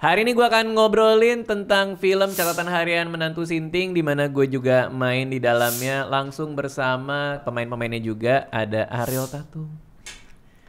Hari ini gue akan ngobrolin tentang film catatan harian Menantu Sinting, di mana gue juga main di dalamnya langsung bersama pemain-pemainnya juga. Ada Ariel Tatum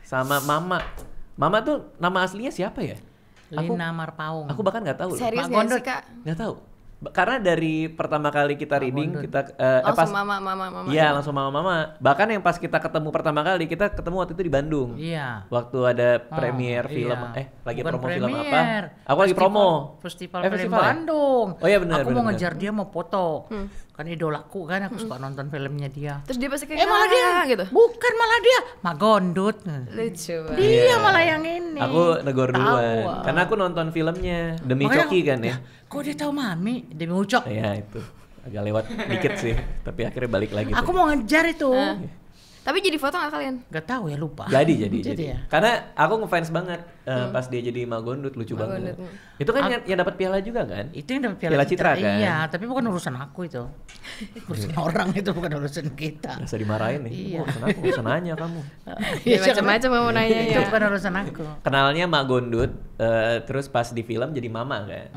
sama Mama. Mama tuh nama aslinya siapa ya? Lina Marpaung. Aku bahkan nggak tahu. Serius Mak nggak sih, Kak? Nggak tahu. Karena dari pertama kali kita reading kita Langsung mama. Iya, langsung mama. Bahkan yang pas kita ketemu pertama kali, kita ketemu waktu itu di Bandung. Iya. Waktu ada premier film, iya. lagi Bukan promo film premier. apa? Aku lagi promo. Festival film festival ya? Bandung. Oh iya benar. Aku mau ngejar dia mau foto. Kan idolaku kan, aku suka nonton filmnya dia. Terus dia pasti kayak Malah dia gitu. Bukan, malah dia Mak Gondut. Lucu banget. Dia malah yang ini. Aku negor Tahu. duluan. Karena aku nonton filmnya Demi Makanya Coki kan ya. Kok dia tahu Mami Demi Ucok? Iya itu. Agak lewat dikit sih, tapi akhirnya balik lagi. Aku tuh. mau ngejar itu. Tapi jadi foto nggak kalian? Gak tahu ya, lupa. Jadi. ya. Karena aku ngefans banget pas dia jadi Mak Gondut, lucu banget. Gondut. Itu kan yang dapat piala juga kan? Itu yang dapat Piala Citra kan? Iya, tapi bukan urusan aku itu. Urusan orang itu, bukan urusan kita. Rasa dimarahin nih. Iya. Urusan aku, urusan nanya kamu. Ya, macam-macam mau nanya Itu ya. bukan urusan aku. Kenalnya Mak Gondut, terus pas di film jadi Mama kan?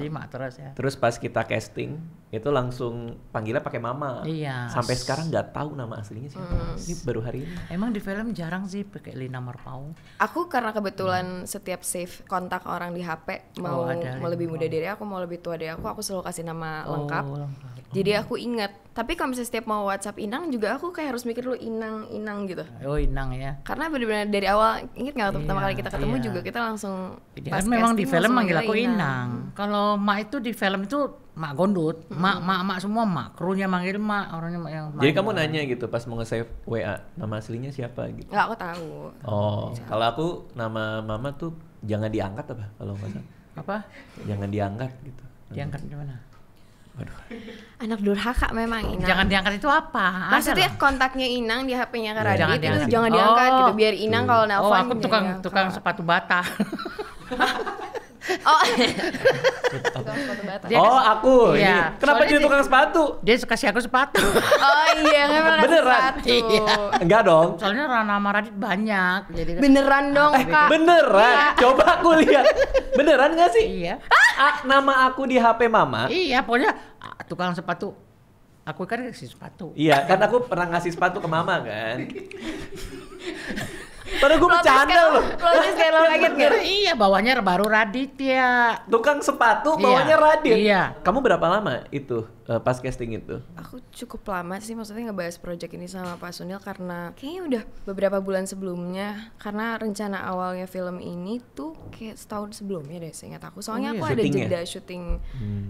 Jadi Mak terus ya. Terus pas kita casting, itu langsung panggilnya pakai Mama. Iya. Sampai sekarang nggak tahu nama aslinya siapa. Ini baru hari ini. Emang di film jarang sih pakai Lina Marpaung. Aku karena kebetulan setiap save kontak orang di HP mau ada lebih muda dari aku, mau lebih tua dari aku selalu kasih nama lengkap. Lengkap. Jadi aku ingat. Tapi kalau misalnya setiap mau WhatsApp Inang juga aku kayak harus mikir dulu Inang gitu. Oh, Inang ya. Karena benar-benar dari awal, ingat nggak waktu pertama Iya, kali kita ketemu iya. juga kita langsung Dia pas kan memang di casting film langsung manggil aku manggilnya Inang. Kalau Mak itu di film itu Mak Gondut, Mak semua Mak. Krunya manggil Mak, orangnya Mak yang. Jadi kamu nanya gitu pas mau nge-save WA, nama aslinya siapa gitu? Nggak, aku tahu. Oh, kalau aku nama Mama tuh jangan diangkat apa kalau nggak salah. Apa? Jangan diangkat gitu. Diangkat di mana? Waduh. Anak durhaka memang Inang. Jangan diangkat itu apa? Maksudnya kontaknya Inang di HP-nya Kak Radit Jangan itu diangkat. jangan diangkat gitu biar Inang kalau Oh, nelpon. aku jangan tukang diangkat. sepatu bata. Oh. Tukang sepatu bata. Dia Oh, aku. Iya. Ini. Kenapa Soalnya jadi tukang sepatu? Dia kasih aku sepatu. Oh iya, memang ada Beneran? satu. Enggak dong. Soalnya nama Radit banyak. Jadi Beneran dong, Kak. Beneran? Coba aku lihat. Beneran nggak sih? Iya. Nama aku di HP Mama. Iya, pokoknya tukang sepatu. Aku kan kasih sepatu. Iya, kan aku pernah ngasih sepatu ke Mama kan. Padahal gue bercanda loh. Plot kayak lo kaget nggak? Iya, bawahnya baru Radit ya. Tukang sepatu Iya. bawahnya Radit. Iya. Kamu berapa lama itu pas casting itu? Aku cukup lama sih, maksudnya ngebahas project ini sama Pak Sunil karena kayaknya udah beberapa bulan sebelumnya. Karena rencana awalnya film ini tuh kayak setahun sebelumnya deh, seingat aku. Soalnya iya. aku ada Syutingnya? jeda syuting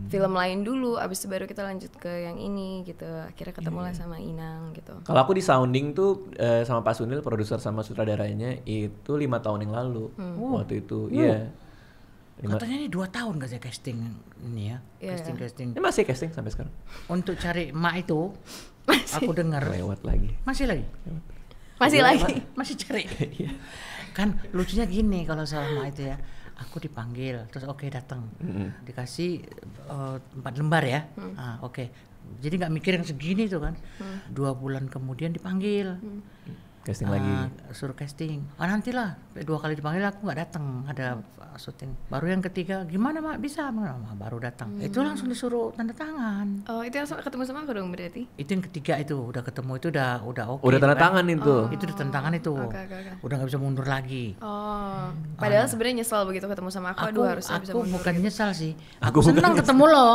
film lain dulu, abis itu baru kita lanjut ke yang ini gitu. Akhirnya ketemu lah sama Inang gitu. Kalau aku di sounding tuh sama Pak Sunil, produser sama sutradaranya itu 5 tahun yang lalu. Waktu itu, iya. Katanya ini 2 tahun gak sih casting ini ya? Iya. Casting. Ini masih casting sampai sekarang. Untuk cari Mak itu, aku dengar. Lewat lagi. Masih lagi? Masih lagi. Masih cari. Iya. Kan lucunya gini kalau soal Mak itu ya. Aku dipanggil, terus oke datang. Dikasih 4 lembar ya. Oke. Jadi nggak mikir yang segini tuh kan. 2 bulan kemudian dipanggil. Casting lagi. Suruh casting. Nantilah 2 kali dipanggil aku nggak datang, ada syuting. Baru yang ketiga gimana Mak bisa? Baru datang. Itu langsung disuruh tanda tangan. Oh, itu langsung ketemu sama aku dong berarti? Itu yang ketiga itu udah ketemu itu udah oke. Udah tanda kan? tangan itu. Itu udah tanda tangan itu. Oke. Udah nggak bisa mundur lagi. Oh, padahal sebenarnya nyesel begitu ketemu sama aku. Aduh, harusnya bisa Aku mundur bukan gitu. nyesal sih. Aku Aku senang bukan ketemu lo.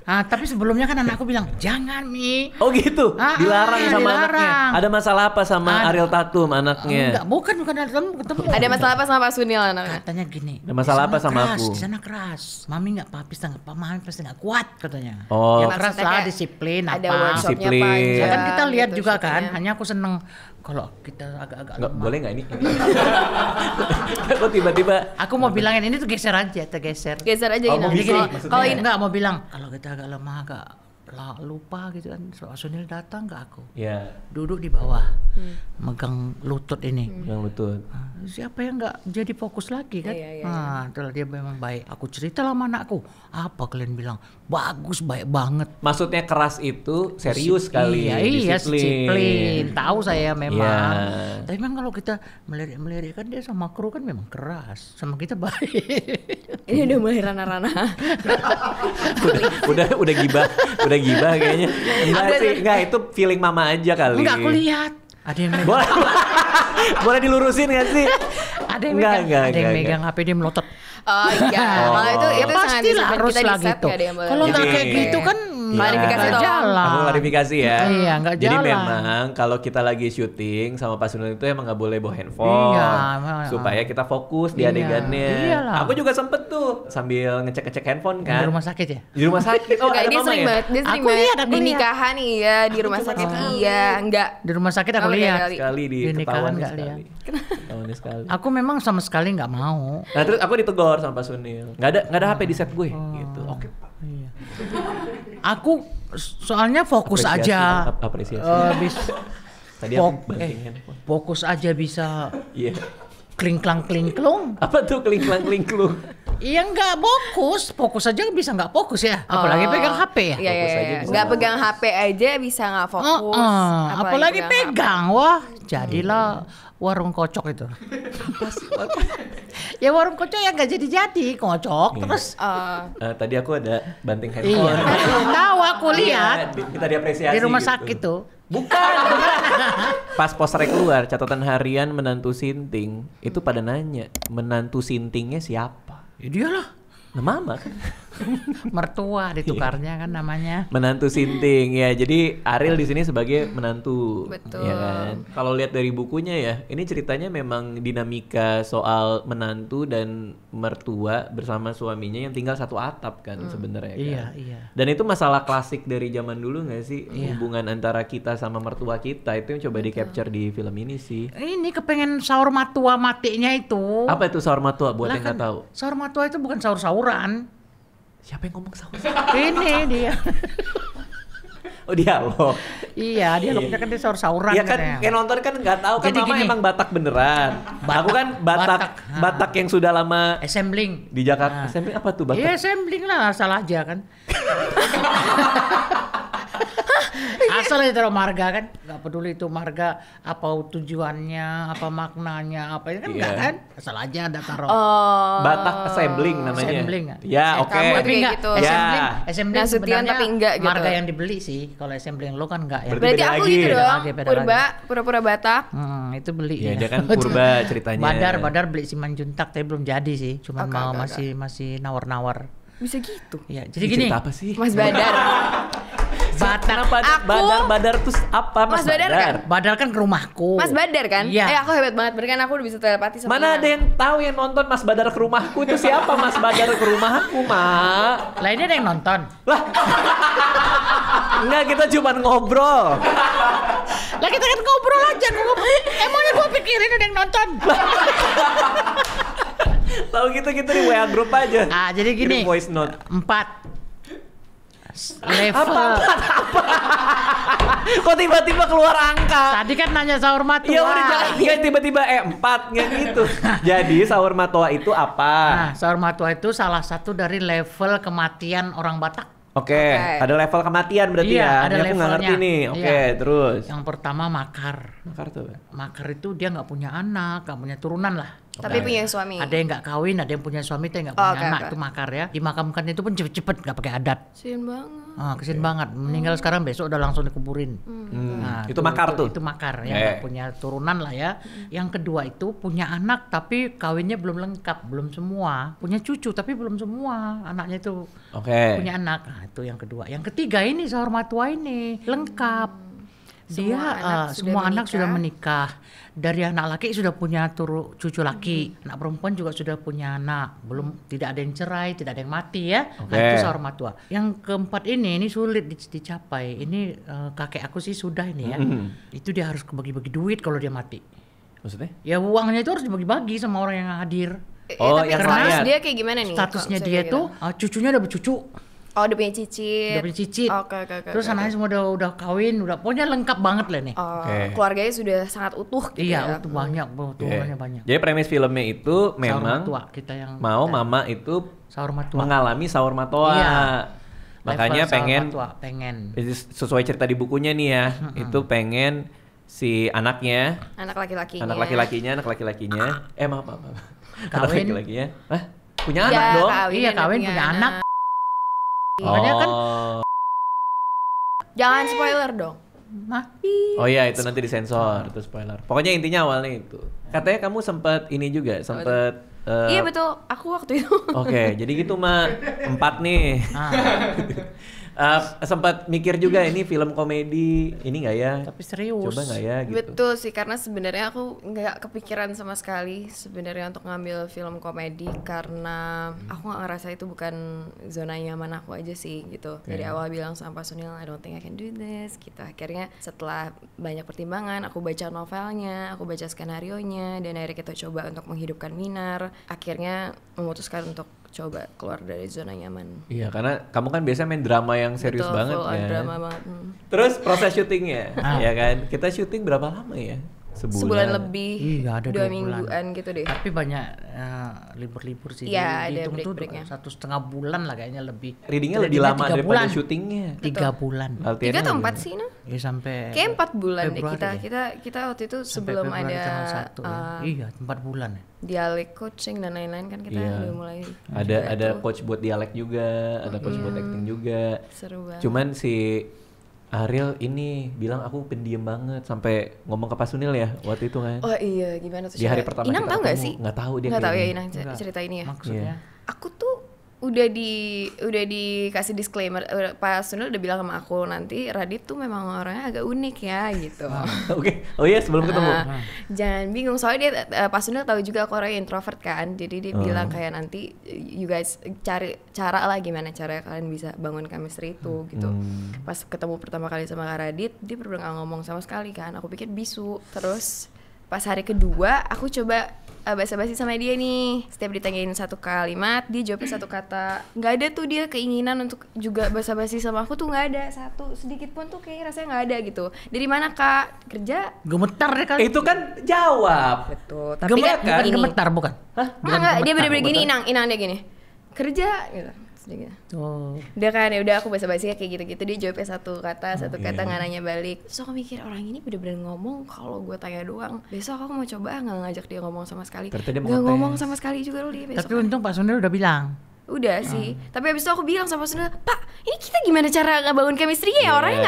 Tapi sebelumnya kan anakku bilang jangan Mi. Oh gitu, dilarang sama dilarang. anaknya. Ada masalah apa sama Ariel Tatum anaknya? Enggak, bukan ketemu. Ada masalah apa sama Pak Sunil anaknya? Katanya gini. Ada masalah "Di apa sana sama keras, aku?" Di sana keras. Mami nggak papis, Mami pasti nggak kuat katanya. Oh. Ya keras Maksudnya lah, kayak disiplin ada apa. workshopnya Disiplin. panjang Ya kan kita lihat gitu juga kan. syutingnya. Hanya aku seneng kalau kita agak-agak Nggak, lemah. boleh nggak ini? Kok tiba-tiba? Aku mau bilangin ini tuh geser aja, tergeser. Geser aja Oh, mau Inang. gini Kalau maksudnya? kalau Inang Enggak mau bilang kalau kita agak lemah agak lupa gitu kan. Pak Sunil datang ke aku, Ya, duduk di bawah, megang lutut ini. yang lutut. Siapa yang nggak jadi fokus lagi kan? Iya. Itulah dia memang baik. Aku cerita sama anakku, apa kalian bilang? Bagus, baik banget. Maksudnya keras itu serius kali. Iya, disiplin. disiplin. Tahu saya memang. Iya. Tapi memang kalau kita melirik-melirik kan dia sama kru kan memang keras, sama kita baik. Ini udah mulai ranah-ranah. udah gibah kayaknya. Enggak itu feeling mama aja kali. Enggak, aku lihat. Ada yang megang, Boleh boleh dilurusin nggak sih? ada yang Enggak, megang, enggak, ada yang enggak, megang HP dia melotot. Oh iya, kalau itu sangat Pastilah disiplin, harus kita lah di set gitu. nggak ada yang boleh. Kalau nggak Jadi- kayak gitu kan Klarifikasi nggak tolong. jalan. Aku klarifikasi ya. Iya, nggak Jadi jalan. memang kalau kita lagi syuting sama Pak Sunil itu emang nggak boleh bawa handphone. Iya, memang. Supaya kita fokus di Iya, adegannya. iyalah. Aku juga sempet tuh sambil ngecek-ngecek handphone Di kan. rumah sakit ya? Di rumah sakit. Oh, Enggak, ada dia mama sering ya? banget, dia sering Aku banget lihat, aku di lihat. nikahan iya, di rumah sakit iya, enggak. Di rumah sakit aku Oh, lihat. kali. Sekali di Di nikahan ketahuan nggak sekali. Ketahuan sekali. Aku memang sama sekali nggak mau. Nah terus aku ditegur sama Pak Sunil. Nggak ada HP di set gue gitu. Oke Pak. Iya. Aku soalnya fokus Apresiasi, aja. apresiasi. Tadi aku Fok- banting handphone. Fokus aja bisa Iya. klingklang klingklung. Apa tuh kelingklang-kelingklung? Iya nggak fokus aja bisa nggak fokus ya. Apalagi pegang HP ya. Iya, Fokus iya, aja iya. bisa Nggak nggak pegang HP aja bisa nggak fokus. Apalagi HP. pegang, wah jadilah warung kocok itu. Ya warung kocok ya nggak jadi kocok Iya. terus. Tadi aku ada banting Iya, handphone. tahu aku lihat Kita diapresiasi di rumah gitu. sakit tuh. Bukan. Pas posternya keluar catatan harian menantu Sinting itu pada nanya menantu Sintingnya siapa? Ya dialah Nah mama kan. mertua ditukarnya kan namanya. Menantu Sinting ya. Jadi Ariel di sini sebagai menantu. Betul. Ya kan. Kalau lihat dari bukunya ya, ini ceritanya memang dinamika soal menantu dan mertua bersama suaminya yang tinggal satu atap kan sebenarnya kan. Iya, iya. Dan itu masalah klasik dari zaman dulu nggak sih? Hubungan antara kita sama mertua kita itu yang coba di capture di film ini sih. Ini kepengen sahur matua matinya itu. Apa itu sahur matua buat Lah yang nggak kan, tahu? Sahur matua itu bukan sahur-sahuran. Siapa yang ngomong sahur? Ini dia. Oh dialog. Iya, dia loknya kan dia sahur-sahuran Ya kan katanya. kayak nonton kan nggak tahu kan Jadi mama gini. emang Batak beneran. Aku kan Batak Batak. yang sudah lama Assembling. di Jakarta. Samping apa tuh Batak? Iya, assembling lah, salah aja kan. Asal itu marga kan, nggak peduli itu marga apa tujuannya, apa maknanya, apa itu kan nggak Iya. kan, asal aja ada taruh. Oh. Batak assembling namanya. Assembling. Ya, oke. Kamu Tapi kayak enggak, gitu. Ya. assembling Nasution sebenarnya tapi enggak gitu. marga yang dibeli sih. Kalau assembling lo kan enggak ya. Berarti Berarti beda aku lagi. gitu Beda dong. lagi, beda Purba, pura-pura Batak. Itu beli. Iya, dia kan purba ceritanya. Badar beli Simanjuntak tapi belum jadi sih. Cuman Oke, mau oke, masih nawar-nawar. Bisa gitu. Ya, Ini jadi gini. cerita apa sih? Mas Badar. Batak. Badar tuh apa Mas Mas Badar kan? Badar kan ke rumahku. Mas Badar kan? Iya. Aku hebat banget, berarti kan aku udah bisa telepati sama Mana dia. ada yang tahu yang nonton Mas Badar ke rumahku itu siapa Mas Badar ke rumahku, Mak? Lah ini ada yang nonton. Lah. Enggak, kita cuma ngobrol. Lah kita kan ngobrol aja. Emangnya gua pikirin ada yang nonton. Tahu gitu di WA grup aja. Ah, jadi gini. Kirim voice note. 4 level. Kok tiba-tiba keluar angka? Tadi kan nanya sahur matua. Ya udah jangan tiba-tiba 4 nggak gitu. Jadi sahur matoa itu apa? Nah, sahur matua itu salah satu dari level kematian orang Batak. Oke, ada level kematian berarti Iya, ya. ada Ini aku nggak ngerti levelnya. nih. Oke, Iya. terus. Yang pertama makar. Makar tuh. Makar itu dia nggak punya anak, nggak punya turunan lah. Tapi punya suami. Ada yang nggak kawin, ada yang punya suami, tapi nggak Oh, punya oke, anak. oke. Itu makar ya. Dimakamkan itu pun cepet-cepet, nggak pakai adat. Kasian banget. Kesian banget. Meninggal sekarang besok udah langsung dikuburin. Itu makar tuh. Itu makar ya, Oke. nggak punya turunan lah ya. Yang kedua itu punya anak tapi kawinnya belum lengkap, belum semua. Punya cucu tapi belum semua. Anaknya itu Oke. punya anak. Nah, itu yang kedua. Yang ketiga ini sahur matua ini lengkap. Semua anak sudah menikah. Dari anak laki sudah punya cucu laki, anak perempuan juga sudah punya anak. Belum, tidak ada yang cerai, tidak ada yang mati ya. Nah, Oke. itu sahur matua. Yang keempat ini sulit dicapai. Ini kakek aku sih sudah ini ya. Itu dia harus bagi-bagi duit kalau dia mati. Maksudnya? Ya uangnya itu harus dibagi-bagi sama orang yang hadir. Oh, tapi yang status rakyat. dia kayak gimana nih? Statusnya kalau dia misalnya tuh cucunya udah bercucu. Oh, udah punya cicit. Udah punya cicit. Oke. Terus anaknya semua udah kawin, udah pokoknya lengkap banget lah nih. Oh, Oke. keluarganya sudah sangat utuh gitu Iya, ya. itu banyak, tuanya banyak. Jadi premis filmnya itu Sahur memang matua kita yang mau mama itu sahur matua. mengalami sahur matua. Iya. Makanya Level sahur pengen matua, pengen. sesuai cerita di bukunya nih ya, itu pengen si anaknya, Anak laki-lakinya. anak laki-lakinya, maaf. Anak Kawin. laki-lakinya, punya Iya, anak dong. Iya, kawin punya anak. Makanya kan Jangan spoiler dong. Oh iya, itu nanti disensor, itu spoiler. Pokoknya intinya awalnya itu. Katanya kamu sempat ini juga, sempat Iya betul, aku waktu itu. Oke, jadi gitu Mak. 4 nih. Sempat mikir juga ini film komedi, ini nggak ya? Tapi serius. Coba nggak ya gitu. Betul sih, karena sebenarnya aku nggak kepikiran sama sekali sebenarnya untuk ngambil film komedi karena aku nggak ngerasa itu bukan zona nyaman aku aja sih gitu. Dari awal bilang sama Pak Sunil, I don't think I can do this gitu. Akhirnya setelah banyak pertimbangan, aku baca novelnya, aku baca skenarionya, dan akhirnya kita coba untuk menghidupkan Minar. Akhirnya memutuskan untuk coba keluar dari zona nyaman. Iya, karena kamu kan biasanya main drama yang serius Betul, banget full on kan. drama banget. Terus proses syutingnya, ya kan? Kita syuting berapa lama ya? Sebulan lebih, Iya, ada 2 2 bulan. mingguan gitu deh. Tapi banyak libur-libur sih. Iya, ada Dihitung tuh break-breaknya. 1,5 bulan lah kayaknya lebih. Readingnya lebih Readingnya lama 3 daripada bulan. syutingnya. 3 bulan. 3 atau 4 sih, nah? Ya sampai Kayak 4 bulan deh Februari kita waktu itu Sampai sebelum Februari ada tanggal 1 ya. Iya, 4 bulan ya. dialek coaching dan lain-lain kan kita Iya. udah mulai Ada coach buat dialek juga, ada coach buat acting juga. seru banget. Cuman si Ariel ini bilang aku pendiam banget sampai ngomong ke Pak Sunil ya waktu itu kan. Oh iya, gimana tuh? Di hari cerita? pertama Inang kita tahu nggak ketemu. sih? Nggak tahu dia Nggak tahu ya kayaknya. Inang cerita ini ya. Maksudnya Aku tuh udah dikasih disclaimer, Pak Sunil udah bilang sama aku nanti Radit tuh memang orangnya agak unik ya gitu. Oke. Oh iya, sebelum ketemu. Jangan bingung soalnya dia Pak Sunil tahu juga aku orangnya introvert kan, jadi dia bilang kayak nanti you guys cari cara lah gimana cara kalian bisa bangun chemistry itu gitu. Pas ketemu pertama kali sama Kak Radit, dia bener nggak ngomong sama sekali kan, aku pikir bisu. Terus pas hari kedua aku coba basa-basi sama dia nih, setiap ditanyain satu kalimat dia jawabnya satu kata. Nggak ada tuh dia keinginan untuk juga basa-basi sama aku tuh, nggak ada satu sedikit pun tuh kayak rasanya nggak ada gitu. Dari mana Kak? Kerja? gemetar deh kali. Itu kan jawab. Betul. Tapi Gemetar kan kan gini. gemetar bukan? Hah? Enggak, dia bener-bener gini, Inang dia gini. Kerja gitu. Sedikit. Oh. Udah kan, ya udah aku basa-basi kayak gitu-gitu, dia jawabnya satu kata nggak nanya balik. Terus aku mikir orang ini bener-bener ngomong kalau gue tanya doang. Besok aku mau coba nggak ngajak dia ngomong sama sekali. Ternyata dia mau Nggak ngetes. ngomong sama sekali juga loh dia besok. Tapi untung Pak Sunil udah bilang. Udah sih, tapi abis itu aku bilang sama Sunil, Pak, ini kita gimana cara ngebangun chemistry-nya ya? Yeah. Orangnya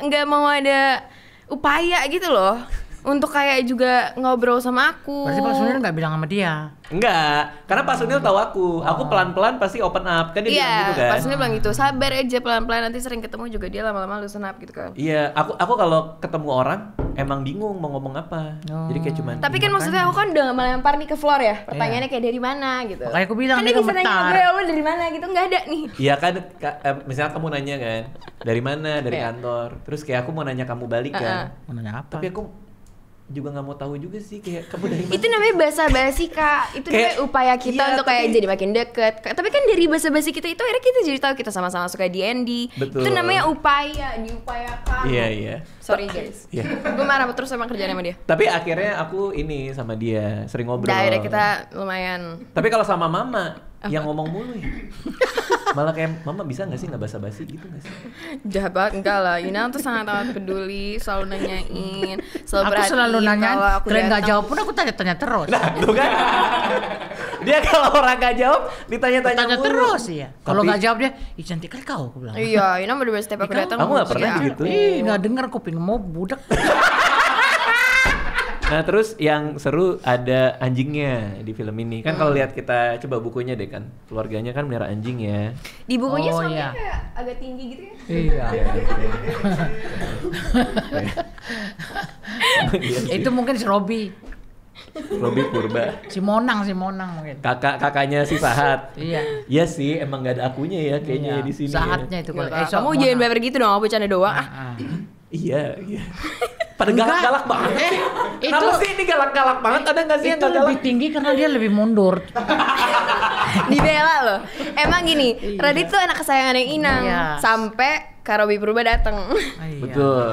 nggak mau ada upaya gitu loh untuk kayak juga ngobrol sama aku. Berarti Pak Sunil nggak bilang sama dia. Enggak, karena Pak Sunil tahu aku pelan-pelan pasti open up kan dia bilang gitu kan. Pak Sunil bilang gitu, sabar aja pelan-pelan, nanti sering ketemu juga dia lama-lama loosen up gitu kan. Iya, aku kalau ketemu orang emang bingung mau ngomong apa. Jadi kayak cuman Tapi kan maksudnya aku kan udah melempar nih ke floor ya, pertanyaannya kayak dari mana gitu. Makanya aku bilang kan dia dia bisa nanya gemetar. gue, lo dari mana gitu, nggak ada nih. Iya kan, misalnya kamu nanya kan, dari mana, dari Iya. kantor. Terus kayak aku mau nanya kamu balik kan. Mau nanya apa? Tapi aku juga nggak mau tahu juga sih kayak kamu dari mana. Itu namanya basa-basi Kak, itu Kayak- namanya upaya kita iya, untuk kayak tapi- jadi makin deket. Tapi kan dari basa-basi kita itu akhirnya kita jadi tahu kita sama-sama suka D&D. Betul. Itu namanya upaya, diupayakan. Iya. Sorry guys. Iya. Gue marah terus sama kerjaan sama dia. Tapi akhirnya aku ini sama dia sering ngobrol. Udah akhirnya kita lumayan. Tapi kalau sama mama yang ngomong mulu ya. Malah kayak mama bisa nggak sih nggak basa-basi gitu nggak sih? Jahat banget, enggak lah. Yuna tuh sangat amat peduli, selalu nanyain, selalu Aku perhatiin selalu nanya, kalau aku kalian nggak datang. jawab pun aku tanya-tanya terus. Nah, tuh kan. Dia kalau orang nggak jawab ditanya-tanya Tanya mulu. terus ya. Kalau Tapi- nggak jawab dia, ih cantik kali kau, aku bilang. Iya, Yuna bener-bener setiap aku datang. Aku nggak pernah muji gitu. aku. Ih, nggak denger kuping mau budak. Nah terus yang seru ada anjingnya di film ini kan kalau lihat kita coba bukunya deh kan keluarganya kan melihara anjing ya. Di bukunya Oh, soalnya iya. kayak agak tinggi gitu ya. Iya. Iya sih. Itu mungkin si Robi, Robi Purba si Monang mungkin. kakaknya si Sahat. Iya. Iya sih emang gak ada akunya ya kayaknya Iya. ya di sini. Saatnya itu kalau Kamu jangan baper gitu dong, aku bercanda doang. Ah. Iya. Pada galak-galak banget sih. Kenapa sih ini galak-galak banget? Ada nggak sih yang Itu nggak galak? lebih tinggi karena dia lebih mundur. Dibela loh. Emang gini, Radit tuh anak kesayangannya Inang. Iya. Sampai Kak Robby Purba datang. Iya. Betul.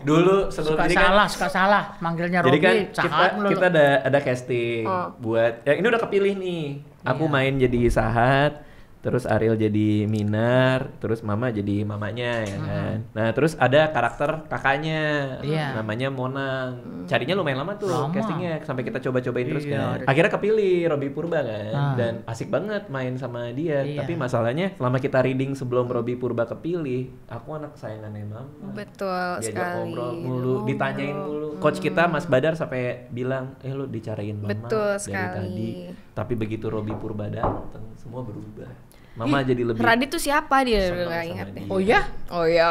Dulu sebelum Suka jadi kan, salah, manggilnya jadi kan Robby, Sahat mulu. kita ada casting buat ya ini udah kepilih nih. Aku Iya. main jadi Sahat, terus Ariel jadi Minar, terus Mama jadi mamanya ya kan. Nah, terus ada karakter kakaknya Iya. namanya Monang. Carinya lumayan lama tuh Lama. castingnya sampai kita coba-cobain terus Iya. kan. Akhirnya kepilih Robby Purba kan Ah. dan asik banget main sama dia. Iya. Tapi masalahnya selama kita reading sebelum Robby Purba kepilih, aku anak kesayangannya Mama. Betul Diajak sekali. ngobrol mulu, ditanyain mulu. Coach kita Mas Badar sampai bilang, lu dicarain Mama Betul dari sekali. tadi. Tapi begitu Robby Purba datang, semua berubah. Mama jadi lebih Radit tuh siapa dia? seneng Gak sama ingat deh. dia. Oh ya? Oh ya.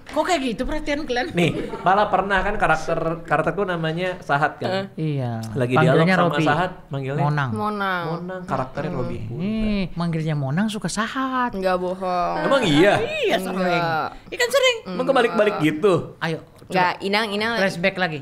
Kok kayak gitu perhatian kalian? Nih, malah pernah kan karakterku namanya Sahat kan. Iya. Lagi dialog Panggilnya sama Robby. Sahat, manggilnya Monang. Monang, karakternya Robby Purba. Manggilnya Monang suka Sahat. Enggak bohong. Emang iya? Iya sering. Enggak. Ikan sering. Emang kebalik-balik gitu? Ayo, Enggak, Inang. flashback lagi.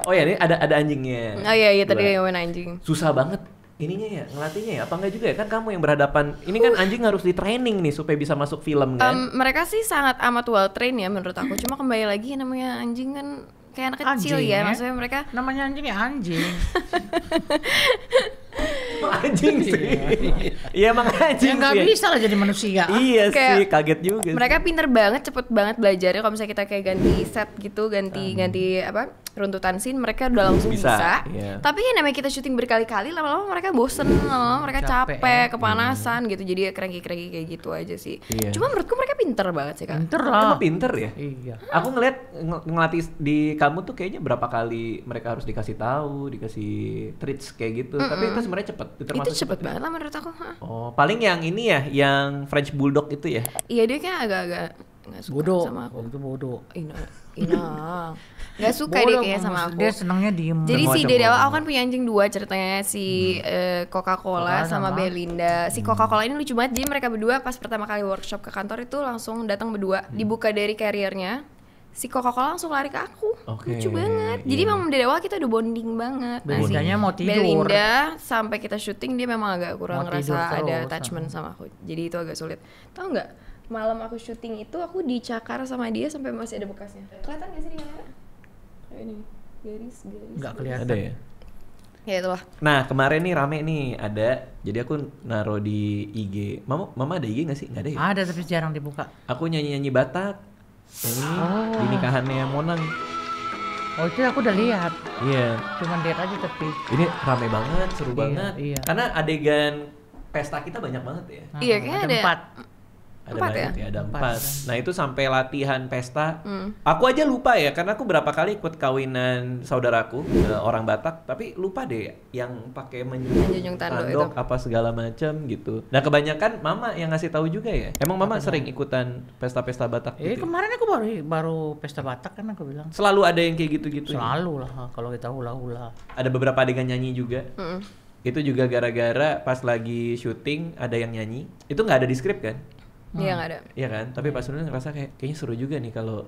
Oh ya, ini ada anjingnya. Oh iya tadi Dua. yang main anjing. Susah banget ininya ya, ngelatihnya ya, apa enggak juga ya? Kan kamu yang berhadapan, ini kan anjing harus di training nih supaya bisa masuk film kan? Mereka sih sangat amat well trained ya menurut aku. Cuma kembali lagi namanya anjing kan kayak anak kecil Anjing, ya. ya. Maksudnya mereka Namanya anjing ya anjing. Anjing sih. Iya emang Ya anjing nggak sih. bisa lah jadi manusia. Iya Kayak sih, kaget juga sih. mereka pinter banget, cepet banget belajarnya. Kalau misalnya kita kayak ganti set gitu, ganti apa runtutan scene, mereka udah langsung Bisa, bisa. iya. Tapi ya namanya kita syuting berkali-kali, lama-lama mereka bosen, lama-lama mereka Capek, capek, kepanasan gitu. Jadi ya cranky-cranky kayak gitu aja sih. Iya. Cuma menurutku mereka pinter banget sih Kak. Pinter lah. Emang pinter ya? Iya. Aku ngeliat ngelatih di kamu tuh kayaknya berapa kali mereka harus dikasih tahu, dikasih treats kayak gitu. Tapi itu sebenarnya cepet. Itu cepet ya? banget lah menurut aku. Hah. Oh, paling yang ini ya, yang French Bulldog itu ya? Iya dia kayak agak-agak nggak suka Bodoh. sama aku. Itu bodoh. Inang nggak suka dia kayaknya sama aku. Dia senangnya diem. Jadi Semua si dari cemburu. awal aku kan punya anjing dua ceritanya si Coca-Cola Coca sama sama- Belinda. Si Coca-Cola ini lucu banget. Jadi mereka berdua pas pertama kali workshop ke kantor itu langsung datang berdua, dibuka dari carriernya. Si Coca-Cola langsung lari ke aku. Oke, Lucu banget. Jadi iya. memang dari awal kita udah bonding banget. Nah, si Belindanya mau tidur. Belinda sampai kita syuting dia memang agak kurang Mau tidur ngerasa ada terus, attachment sama aku. Jadi itu agak sulit. Tahu nggak? Malam aku syuting itu aku dicakar sama dia sampai masih ada bekasnya. Kelihatan nggak sih di kamera? Kayak ini. Garis. Nggak kelihatan. Ada ya? Ya itulah. Nah kemarin nih rame nih ada, jadi aku naro di IG. Mama ada IG nggak sih? Nggak ada ya? Ada tapi jarang dibuka. Aku nyanyi Batak. Yang ini di nikahannya Monang. Oh itu aku udah lihat. Iya. Cuman lihat aja tapi. Ini rame banget, seru Iya, banget. iya. Karena adegan pesta kita banyak banget ya. Iya, kayaknya ada 4. Ada Empat banyak ya? ada Empat. 4. Nah itu sampai latihan pesta. Aku aja lupa ya, karena aku berapa kali ikut kawinan saudaraku orang Batak, tapi lupa deh yang pakai Menjunjung tanduk itu. apa segala macam gitu. Nah kebanyakan Mama yang ngasih tahu juga ya. Emang Mama sering ikutan pesta-pesta Batak gitu? Kemarin aku baru pesta Batak kan aku bilang. Selalu ada yang kayak gitu-gitu. Ya? Selalu lah kalau kita hula-hula. Ada beberapa adegan nyanyi juga. Itu juga gara-gara pas lagi syuting ada yang nyanyi. Itu nggak ada di skrip kan? Iya nggak ada. Iya kan? Tapi pas udah ngerasa kayaknya seru juga nih kalau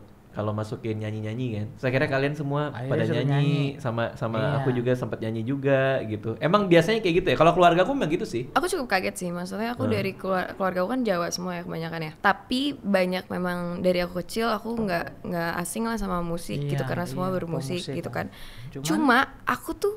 masukin nyanyi-nyanyi kan. Saya kira kalian semua Ayo, pada suruh nyanyi sama Iya. aku juga sempat nyanyi juga gitu. Emang biasanya kayak gitu ya. Kalau keluarga aku memang gitu sih. Aku cukup kaget sih, maksudnya aku dari keluarga aku kan Jawa semua ya kebanyakan ya. Tapi banyak memang dari aku kecil aku nggak asing lah sama musik Iya, gitu karena semua iya, bermusik pemusik gitu kan. kan. Cuma aku tuh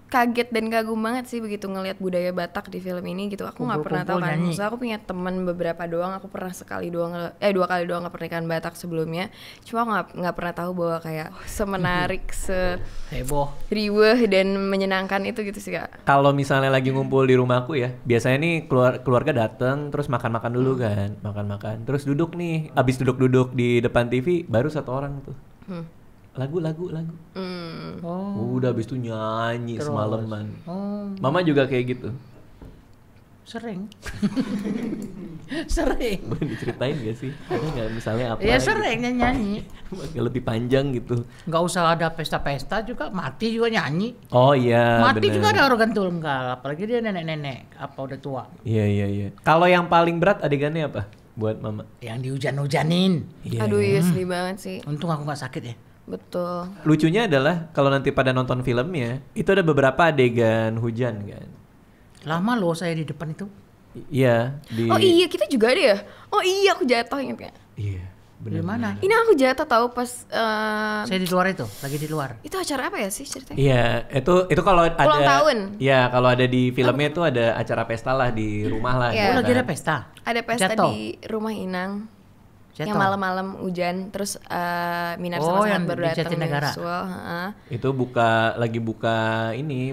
kaget dan kagum banget sih begitu ngelihat budaya Batak di film ini gitu. Aku nggak pernah tahu kan. Kumpul-kumpul Maksudnya aku punya teman beberapa doang. Aku pernah dua kali doang ke pernikahan Batak sebelumnya. Cuma aku nggak pernah tahu bahwa kayak semenarik, Heboh. riweh dan menyenangkan itu gitu sih Kak. Kalau misalnya lagi ngumpul di rumahku ya, biasanya nih keluarga dateng terus makan-makan dulu kan, makan-makan. Terus duduk nih, abis duduk-duduk di depan TV baru satu orang tuh. Lagu. Udah abis itu nyanyi Terus. semalaman. Oh, Mama juga kayak gitu. sering. Sering. Boleh diceritain gak sih? Ada nggak misalnya apa? Ya gitu? sering nyanyi. Agak lebih panjang gitu. Nggak usah ada pesta-pesta juga, mati juga nyanyi. Oh iya. Mati bener. juga ada organ tunggal, apalagi dia nenek-nenek, apa udah tua. Iya. Kalau yang paling berat adegannya apa buat Mama? Yang dihujan-hujanin. Iya. Aduh iya sedih banget sih. Untung aku nggak sakit ya. Betul. Lucunya adalah kalau nanti pada nonton filmnya, itu ada beberapa adegan hujan kan. Lama loh saya di depan itu. Iya, Oh iya, kita juga ada ya. Oh iya, aku jatuh inget gak? Iya, Di mana? Ini aku jatuh tahu pas Saya di luar itu, lagi di luar. itu acara apa ya sih ceritanya? Iya, itu kalau ada Ulang tahun. Iya, kalau ada di filmnya itu ada acara pesta lah di rumah lah. Iya. gitu Oh, lagi kan. ada pesta. Ada pesta Jatuh. di rumah Inang. Jatuh. Yang malam-malam hujan, terus Minar Oh, sama yang Sahat baru di datang Jatinegara. visual, Itu lagi buka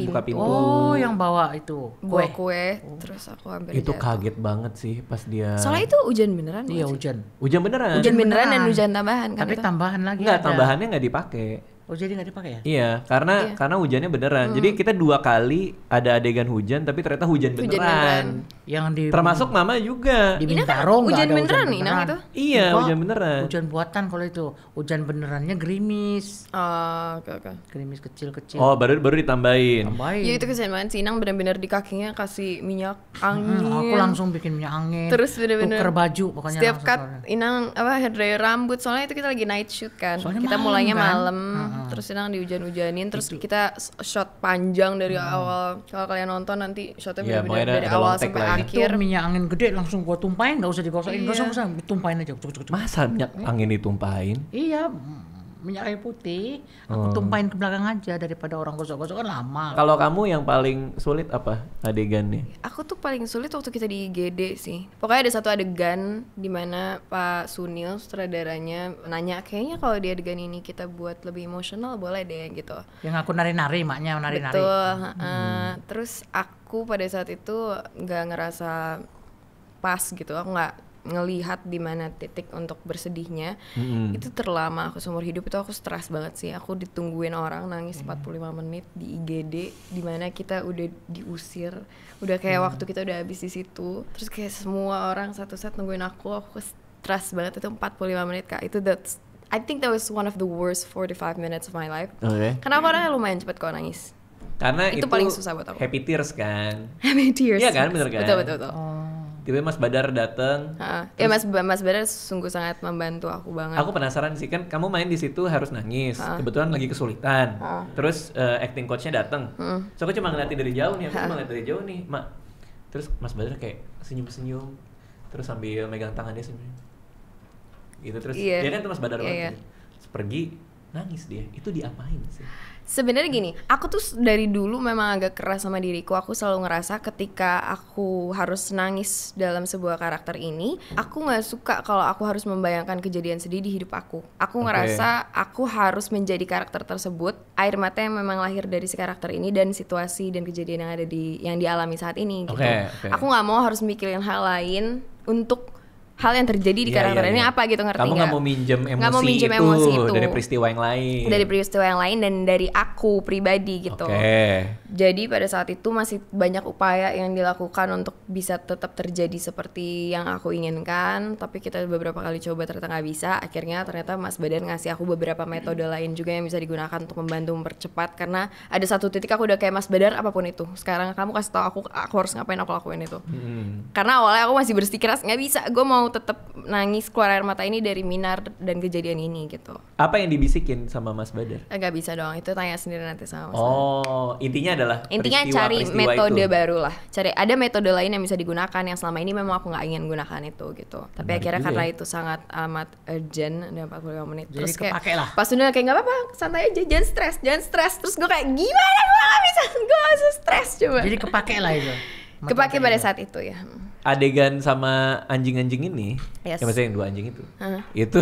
buka pintu. Oh, yang bawa itu bawa kue. kue, terus aku hampir Itu jatuh. kaget banget sih pas dia. Soalnya itu hujan beneran. Iya, bukan sih? hujan. Hujan beneran. Hujan beneran dan hujan tambahan kan Tapi itu. tambahan lagi Enggak, ada. tambahannya nggak dipakai. Oh, jadi nggak dipakai ya? Iya, karena hujannya beneran. Jadi kita 2 kali ada adegan hujan, tapi ternyata hujan Hujan beneran. beneran. Yang di Termasuk Mama juga. di Inang kan Bintaro nggak hujan ada beneran nih, Inang itu? Iya, Enggak, hujan beneran. Hujan buatan kalau itu. Hujan benerannya gerimis. Oh, oke. Gerimis kecil-kecil. Oh, baru ditambahin. Tambahin. Ya itu kesian banget sih, Inang bener-bener di kakinya kasih minyak angin. Aku langsung bikin minyak angin. Terus bener-bener tuker baju pokoknya setiap langsung cut soalnya. Inang hair dryer rambut, soalnya itu kita lagi night shoot kan. Soalnya Kita malam mulainya kan? malam, terus Inang dihujan-hujanin, terus kita shot panjang dari awal. Kalau kalian nonton nanti shotnya Iya, bener-bener pokoknya dari ada awal long take sampai lah. akhir. Itu minyak angin gede langsung gua tumpahin, nggak usah digosokin, nggak Iya. usah, tumpahin aja. Cuk, cuk, cuk. Masa minyak angin ditumpahin? Iya, minyak kayu putih, aku tumpahin ke belakang aja daripada orang gosok-gosok kan lama. Kalau kamu yang paling sulit apa adegannya? Aku tuh paling sulit waktu kita di IGD sih. Pokoknya ada satu adegan di mana Pak Sunil sutradaranya nanya, kayaknya kalau di adegan ini kita buat lebih emosional boleh deh gitu. Yang aku nari-nari, maknya nari-nari. Betul. Terus aku pada saat itu nggak ngerasa pas gitu. Aku nggak ngelihat di mana titik untuk bersedihnya. Itu terlama aku seumur hidup, itu aku stres banget sih. Aku ditungguin orang nangis 45 menit di IGD di mana kita udah diusir. Udah kayak waktu kita udah habis di situ. Terus kayak semua orang satu set nungguin aku stres banget. Itu 45 menit Kak. I think that was one of the worst 45 minutes of my life. Oke. Karena aku orangnya lumayan cepet kalau nangis. Karena Itu paling susah buat aku. happy tears kan. Happy tears. Iya kan, bener kan? Betul. Tiba-tiba Mas Badar datang. Ya Mas Badar sungguh sangat membantu aku banget. Aku penasaran sih, kan kamu main di situ harus nangis. Kebetulan lagi kesulitan. Terus acting coachnya datang. So aku cuma ngeliatin dari jauh nih, aku cuma ngeliat dari jauh nih, Mak. Terus Mas Badar kayak senyum-senyum. Terus sambil megang tangan dia senyum. Gitu terus. Iya. Dia kan tuh Mas Badar Iya, banget. iya. Terus pergi nangis dia. Itu diapain sih? Sebenarnya gini, aku tuh dari dulu memang agak keras sama diriku. Aku selalu ngerasa ketika aku harus nangis dalam sebuah karakter ini, aku nggak suka kalau aku harus membayangkan kejadian sedih di hidup aku. Aku ngerasa aku harus menjadi karakter tersebut. Air mata yang memang lahir dari si karakter ini dan situasi dan kejadian yang dialami saat ini gitu. Oke. Aku nggak mau harus mikirin hal lain untuk hal yang terjadi di Iya, karakter iya, ini iya. apa gitu, ngerti Kamu nggak? nggak mau minjem emosi, Nggak mau minjem emosi itu dari peristiwa yang lain. dari peristiwa yang lain dan dari aku pribadi gitu. Oke. Jadi pada saat itu masih banyak upaya yang dilakukan untuk bisa tetap terjadi seperti yang aku inginkan, tapi kita beberapa kali coba ternyata nggak bisa. Akhirnya ternyata Mas Badar ngasih aku beberapa metode lain juga yang bisa digunakan untuk membantu mempercepat, karena ada satu titik aku udah kayak, Mas Badar apapun itu, sekarang kamu kasih tahu aku harus ngapain, aku lakuin itu. Karena awalnya aku masih bersikeras nggak bisa, gue mau tetap nangis keluar air mata ini dari Minar dan kejadian ini gitu. Apa yang dibisikin sama Mas Badar? Nggak bisa dong, itu tanya sendiri nanti sama Mas. Oh, intinya adalah Intinya cari metode baru lah. Ada metode lain yang bisa digunakan yang selama ini memang aku nggak ingin gunakan itu gitu. Tapi Menarik akhirnya juga karena ya. itu sangat amat urgent, ada 45 menit. Jadi Terus kayak kepake lah. pas udah kayak nggak apa-apa, santai aja, jangan stres. Terus gue kayak gimana gue nggak bisa stres coba. Jadi kepake lah itu. Kepake pada saat itu ya. Adegan sama anjing-anjing ini, Yes. ya maksudnya yang 2 anjing itu, itu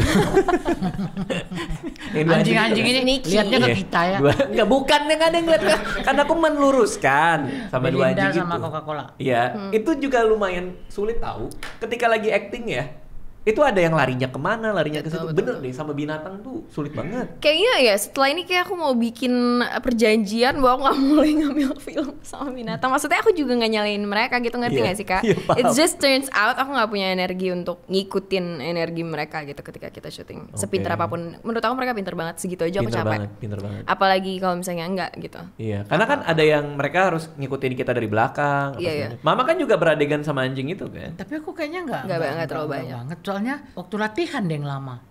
yang 2 Anjing-anjing ini Sneaky. lihatnya ke Iya, kita ya. Enggak, bukan yang ada yang ngeliat kan aku meluruskan sama 2 Belinda anjing sama itu. Coca-Cola. Iya, itu juga lumayan sulit tahu. Ketika lagi acting ya, itu ada yang larinya kemana, larinya ke situ. Bener deh, sama binatang tuh sulit banget. Kayaknya ya setelah ini kayak aku mau bikin perjanjian bahwa aku gak mulai ngambil film sama binatang. Maksudnya aku juga gak nyalain mereka gitu, ngerti Iya, gak sih Kak? iya, paham. It just turns out aku gak punya energi untuk ngikutin energi mereka gitu ketika kita syuting. Sepintar apapun, menurut aku mereka pintar banget, segitu aja aku capek. Pinter banget. Apalagi kalau misalnya enggak gitu. Iya, karena kan ada yang mereka harus ngikutin kita dari belakang. Iya, apa segala. Mama kan juga beradegan sama anjing itu kan. Tapi aku kayaknya Nggak terlalu banyak. banget. Soalnya waktu latihan deh yang lama.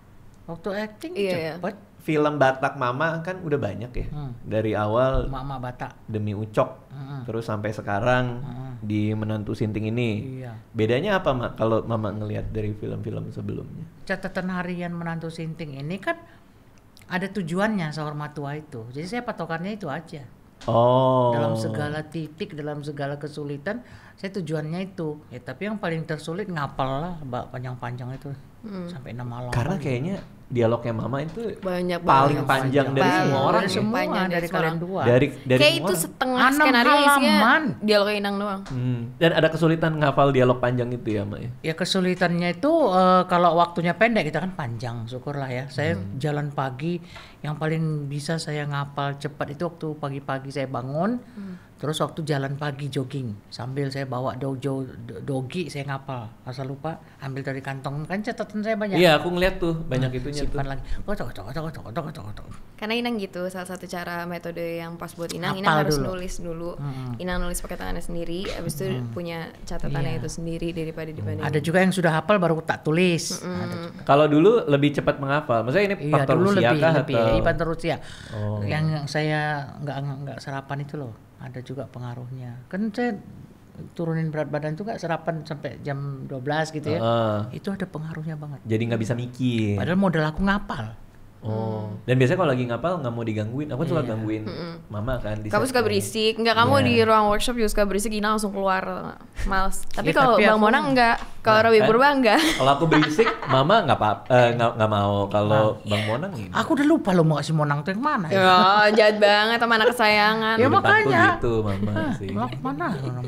Waktu acting Iya, iya. cepet. film Batak Mama kan udah banyak ya. Dari awal Mama Batak. Demi Ucok, terus sampai sekarang di Menantu Sinting ini. Iya. Bedanya apa Mak kalau Mama ngelihat dari film-film sebelumnya? Catatan harian Menantu Sinting ini kan ada tujuannya sehormat tua itu. Jadi saya patokannya itu aja. Oh. Dalam segala titik, dalam segala kesulitan, saya tujuannya itu. Ya, tapi yang paling tersulit ngapal lah, panjang-panjang itu sampai 6 malam. Karena kayaknya dialognya Mama itu Banyak paling banget. panjang dari Banyak. semua orang. dari Ya? semua, Panjang dari dari kalian semua dua. Dari Kayak semua itu orang. setengah 6 skenario isinya halaman. dialognya Inang doang. Dan ada kesulitan ngafal dialog panjang itu ya Mak ya? Ya kesulitannya itu kalau waktunya pendek kita kan panjang, syukurlah ya. Saya jalan pagi, yang paling bisa saya ngapal cepat itu waktu pagi-pagi saya bangun, terus waktu jalan pagi jogging sambil saya bawa dogi saya ngapal. Asal lupa ambil dari kantong, kan catatan saya banyak. Iya, aku ngeliat tuh banyak itunya tuh. Simpan lagi. Tok. Karena Inang gitu, salah satu cara metode yang pas buat Inang, Hafal Inang harus dulu. nulis dulu. Inang nulis pakai tangannya sendiri, habis itu punya catatannya Iya. itu sendiri daripada dibanding. Ada juga yang sudah hafal baru tak tulis. Ada juga. Kalau dulu lebih cepat menghafal. Maksudnya ini Iya, faktor dulu usia lebih, kah lebih. atau? Iya, faktor usia. Oh. Yang saya nggak sarapan itu loh, ada juga pengaruhnya. Kan saya turunin berat badan tuh nggak sarapan sampai jam 12 gitu ya. Itu ada pengaruhnya banget. Jadi nggak bisa mikir. Padahal modal aku ngapal. Oh. Dan biasanya kalau lagi ngapal nggak mau digangguin. Aku suka gangguin Mama kan. Di Kamu set suka kan. berisik, enggak kamu Iya. di ruang workshop juga suka berisik, Ina langsung keluar, males. Tapi Ya, kalau tapi Bang aku- Monang enggak, kalau Robi kan? Purba enggak. Kalau aku berisik, Mama nggak mau. Kalau Bang Monang ini. Aku udah lupa lo mau kasih Monang tuh yang mana ya? Ya, jahat banget sama anak kesayangan. Ya, Di depanku makanya. gitu Mama sih. Mau mana? Monang.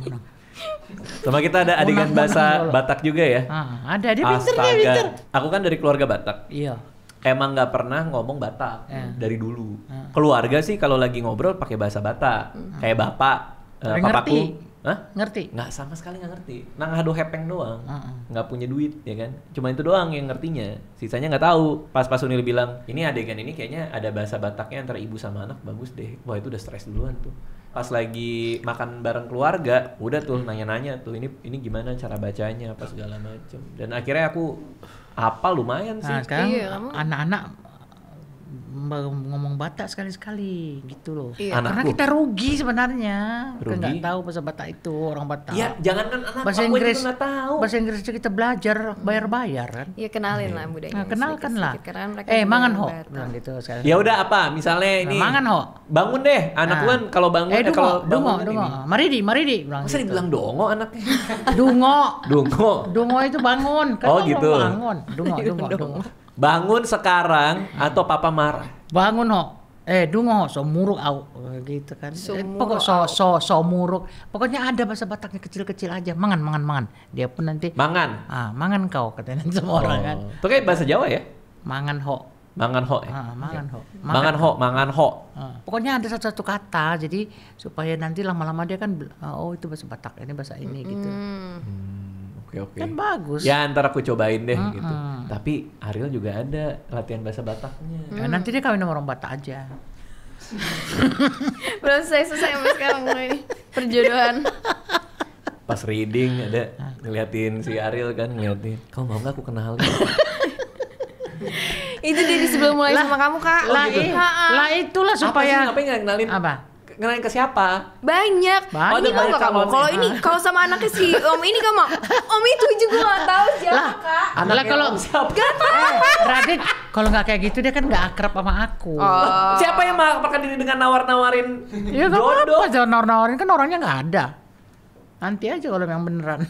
Sama kita ada adegan Monang, bahasa Monang. Batak juga ya. Ada dia pinter. Aku kan dari keluarga Batak. Iya. Emang nggak pernah ngomong Batak dari dulu. Ah. Keluarga sih kalau lagi ngobrol pakai bahasa Batak. Kayak bapak, Tapi papaku. ngerti. Hah? Ngerti? Nggak sama sekali nggak ngerti. Nang hado hepeng doang. Heeh. Nggak punya duit ya kan. Cuma itu doang yang ngertinya. Sisanya nggak tahu. Pas Unil bilang, ini adegan ini kayaknya ada bahasa Bataknya antara ibu sama anak, bagus deh. Wah itu udah stres duluan tuh. Pas lagi makan bareng keluarga, udah tuh nanya-nanya tuh ini gimana cara bacanya apa segala macem. Dan akhirnya aku hafal lumayan sih. Nah, sekarang Iya, kamu- anak-anak ngomong Batak sekali-sekali gitu loh. Iya. Karena Anakku. kita rugi sebenarnya. Kita Rugi? nggak tahu bahasa Batak itu, orang Batak. Iya, jangankan anak bahasa aku Inggris juga nggak tahu. bahasa Inggris aja kita belajar bayar-bayar kan. Ya kenalin lah budaya. Nah, kenalkan lah. Karena mereka Mangan juga ho Batak. bilang gitu sekarang. Ya udah apa? Misalnya ini. Mangan ho. Bangun deh, anak Nah. kan kalau bangun kalau dungo, bangun kan dungo. ini. Maridi bilang Masa gitu. dibilang dongo anaknya? Dungo. Dongo. Dungo itu bangun. Kan Oh, ngomong gitu. Bangun. Dungo. Bangun sekarang atau papa marah? Bangun ho. Dungo so muruk au gitu kan. Sumuruk Pokok so muruk. Pokoknya ada bahasa Bataknya kecil-kecil aja. Mangan. Dia pun nanti Mangan. mangan kau katanya semua orang kan. Itu kayak bahasa Jawa ya? Mangan ho. Mangan ho ya? Mangan ho. Mangan ho. Pokoknya ada satu kata jadi supaya nanti lama-lama dia kan oh itu bahasa Batak, ini bahasa ini gitu. Oke. Kan bagus. Ya ntar aku cobain deh gitu. Tapi Ariel juga ada latihan bahasa Bataknya. Ya, nanti dia kawin sama orang Batak aja. Belum selesai sampai sekarang ini perjodohan. Pas reading ada ngeliatin si Ariel kan ngeliatin. Kamu mau nggak aku kenalin? Itu dari sebelum mulai sama kamu, Kak. Lah itulah supaya Apa sih ngapain ngenalin? apa? Kenalin ke siapa? Banyak. Banyak. Ini mau Banyak nggak kamu? calonnya. Kalau ini, kalau sama anaknya si Om ini kamu, Om itu juga nggak tahu siapa, Kak. Lah kalau siapa? Radit kalau nggak kayak gitu dia kan nggak akrab sama aku. Oh. Siapa yang makan diri dengan nawar-nawarin Ya nggak jodoh? apa-apa, jangan nawar-nawarin kan orangnya nggak ada. Nanti aja kalau yang beneran.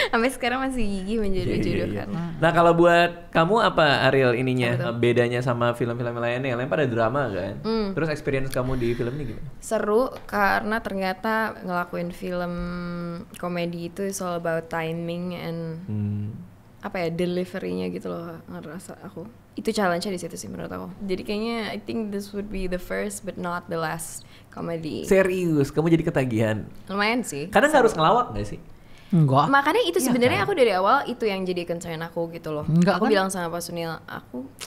Sampai sekarang masih gigih menjodoh-jodohkan. Nah kalau buat kamu apa Ariel ininya bedanya sama film-film lainnya? Yang lain pada drama kan? Terus experience kamu di film ini gimana? Seru karena ternyata ngelakuin film komedi itu is all about timing and apa ya, delivery-nya gitu loh, ngerasa aku. Itu challenge-nya di situ sih menurut aku. Jadi kayaknya I think this would be the first but not the last comedy. Serius, kamu jadi ketagihan. Lumayan sih. Kadang nggak harus ngelawak nggak sih? Enggak. Makanya itu Iya sebenarnya kan? aku dari awal itu yang jadi concern aku gitu loh. Enggak Aku kan? bilang sama Pak Sunil, I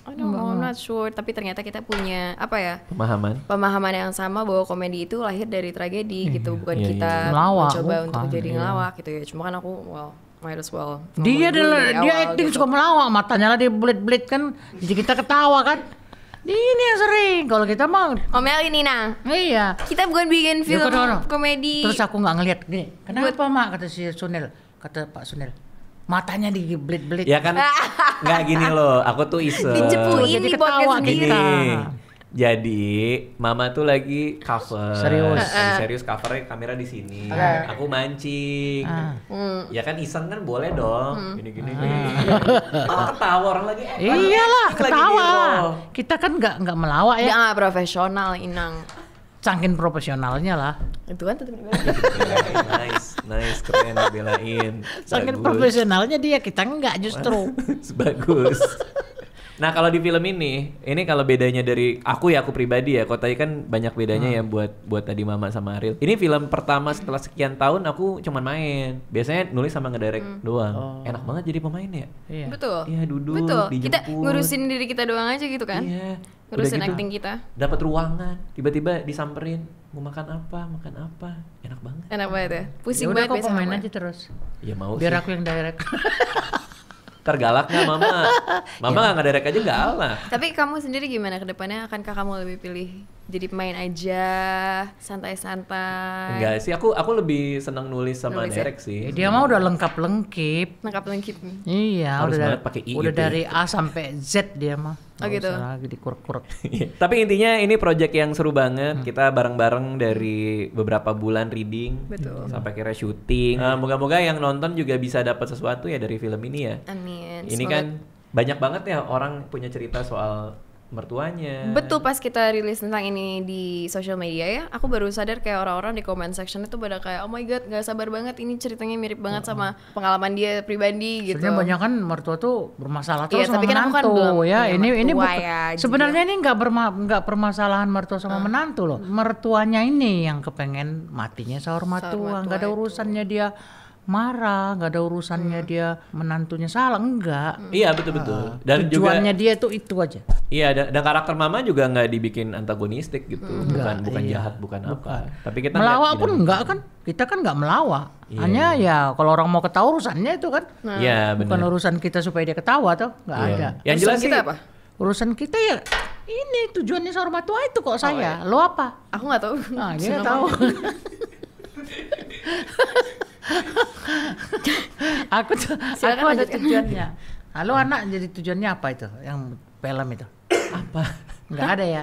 don't know, I'm not sure. Tapi ternyata kita punya apa ya, Pemahaman. yang sama bahwa komedi itu lahir dari tragedi gitu, bukan Iya, kita Ngelawak, mencoba bukan. untuk jadi Iya. ngelawak gitu ya. Cuma kan aku might as well. Dia ngomongin dulu dari dia awal acting gitu. suka melawak, matanya lah dia belit-belit kan, jadi kita ketawa kan. Ini yang sering, kalau kita mah Omelin Nina. iya. Kita bukan bikin Ya, film kadang-kadang. komedi. Terus aku nggak ngeliat gini, kenapa mak, kata si Sunil, kata Pak Sunil, matanya dibelit-belit. Ya kan nggak gini loh, aku tuh iseng. Dicepuin Jadi di podcast ketawa sendiri. Gini, kita. jadi mama tuh lagi cover. Serius. Lagi serius covernya kamera di sini. Aku mancing. Ya kan iseng kan boleh dong. Gini-gini. Ketawa orang lagi. Iyalah, lagi ketawa hero. lah. Kita kan nggak melawak Dia ya, nggak profesional, Inang. saking profesionalnya lah. Itu kan tetap Nice, keren dibelain. Saking Bagus. profesionalnya dia, kita nggak justru. Bagus. Nah kalau di film ini kalau bedanya dari aku pribadi ya, kok tadi kan banyak bedanya ya buat tadi Mama sama Ariel. Ini film pertama setelah sekian tahun aku cuman main. Biasanya nulis sama ngedirect doang. Enak banget jadi pemain ya. Iya. Betul. Iya duduk, Betul. Kita dijemput. ngurusin diri kita doang aja gitu kan. Iya. Ngurusin Udah gitu, acting kita. dapat ruangan, tiba-tiba disamperin mau makan apa, enak banget. Enak banget ya. Ya Pusing udah banget kok biasanya pemain aku. aja terus. Ya mau Biar sih. aku yang direct. Ntar galak nggak Mama? Mama nggak ngedirect aja galak. Tapi kamu sendiri gimana ke depannya? Akankah kamu lebih pilih jadi pemain aja, santai-santai? Enggak sih, aku lebih senang nulis sama Nulis ya? direct sih. Dia mah udah lengkap-lengkip. Lengkap-lengkip. Iya, Harus udah banget pakai I udah gitu ya. dari A sampai Z dia mah. Oh Nggak gitu. usah lagi dikurek-kurek. Tapi intinya ini project yang seru banget. Kita bareng-bareng dari beberapa bulan reading Betul. sampai akhirnya syuting. Moga-moga yang nonton juga bisa dapat sesuatu ya dari film ini ya. Amin. Ini Semoga- kan banyak banget ya orang punya cerita soal mertuanya. Betul, pas kita rilis tentang ini di social media ya, aku baru sadar kayak orang-orang di comment section itu pada kayak oh my god, gak sabar banget, ini ceritanya mirip banget sama pengalaman dia pribadi gitu. Sebenarnya banyak kan mertua tuh bermasalah Iya, terus sama tapi kan aku kan menantu belum ya. punya Ini mertua bukan- ya, sebenarnya ini nggak permasalahan mertua sama menantu loh. Mertuanya ini yang kepengen matinya sahur mertua, nggak ada urusannya dia marah, nggak ada urusannya dia menantunya salah, enggak. Iya betul-betul. Dan juga Tujuannya dia tuh itu aja. iya dan karakter Mama juga nggak dibikin antagonistik gitu. Bukan iya. jahat, bukan apa. Tapi kita Melawak lihat pun dinamika. enggak kan? Kita kan nggak melawak. Iya. Hanya ya kalau orang mau ketawa urusannya itu kan. Iya Bukan benar. urusan kita supaya dia ketawa tuh, nggak Iya. ada. Yang jelas kita sih apa? Urusan kita ya ini tujuannya sahur mertua itu kok saya. iya. Lo apa? Aku nggak tahu. Nah, dia Kenapa? tahu. aku Silakan ada lanjutkan. tujuannya. Halo anak, jadi tujuannya apa itu? Yang film itu? apa? Nggak ada ya?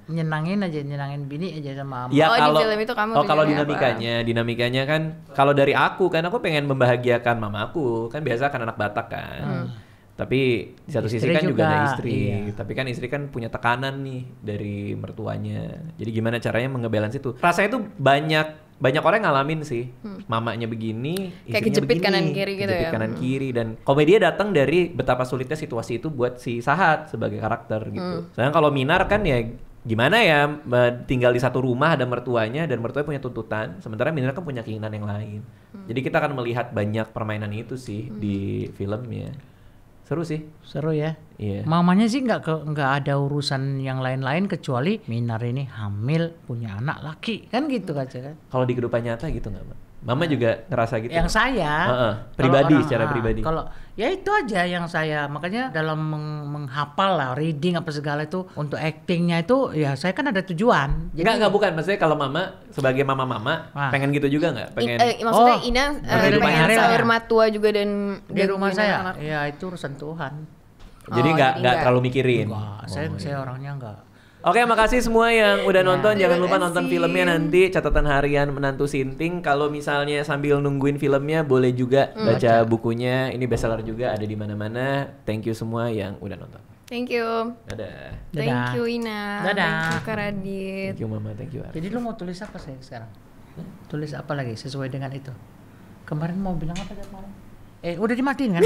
Nyenangin aja, nyenangin bini aja sama Ya Oh, di kalau film itu kamu kalau tujuannya dinamikanya kan kalau dari aku pengen membahagiakan mamaku kan biasa kan anak Batak kan. Tapi di satu sisi Istri kan juga ada juga, istri. iya. Tapi kan istri kan punya tekanan nih dari mertuanya. Jadi gimana caranya ngebalance itu? Rasanya tuh banyak orang yang ngalamin sih. Mamanya begini, Kayak istrinya kejepit begini, kanan kiri gitu kejepit ya. kanan kiri dan komedi datang dari betapa sulitnya situasi itu buat si Sahat sebagai karakter gitu. Soalnya kalau Minar kan ya gimana ya tinggal di satu rumah ada mertuanya dan mertuanya punya tuntutan sementara Minar kan punya keinginan yang lain. Jadi kita akan melihat banyak permainan itu sih di filmnya. Seru sih. seru ya. Iya. Mamanya sih nggak ada urusan yang lain-lain kecuali Minar ini hamil punya anak laki kan gitu aja kan. Kalau di kehidupan nyata gitu nggak, Mbak? Mama juga ngerasa gitu. Yang saya Heeh, kalau pribadi, orang- secara pribadi. Kalau ya itu aja yang saya makanya dalam menghafal lah reading apa segala itu untuk actingnya itu ya saya kan ada tujuan. Enggak bukan maksudnya kalau Mama sebagai mama pengen gitu juga nggak? Pengen Maksudnya Oh, Ina berkehidupan pengen nyata. sahur matua juga dan di rumah punya saya anak. ya itu urusan Tuhan. jadi Oh, nggak jadi nggak. terlalu mikirin. Enggak, saya orangnya enggak. Oke, makasih semua yang udah nonton. Jangan Terima lupa nonton kasih. filmnya nanti. Catatan harian Menantu Sinting. Kalau misalnya sambil nungguin filmnya, boleh juga baca bukunya. Ini bestseller juga, ada di mana-mana. Thank you semua yang udah nonton. Thank you. Dadah. Thank Dadah. you Ina. Dadah. Thank you Kak Radit. Thank you Mama, thank you Ar. Jadi lu mau tulis apa saya sekarang? Tulis apa lagi sesuai dengan itu? Kemarin mau bilang apa tadi malam? Udah dimatiin kan?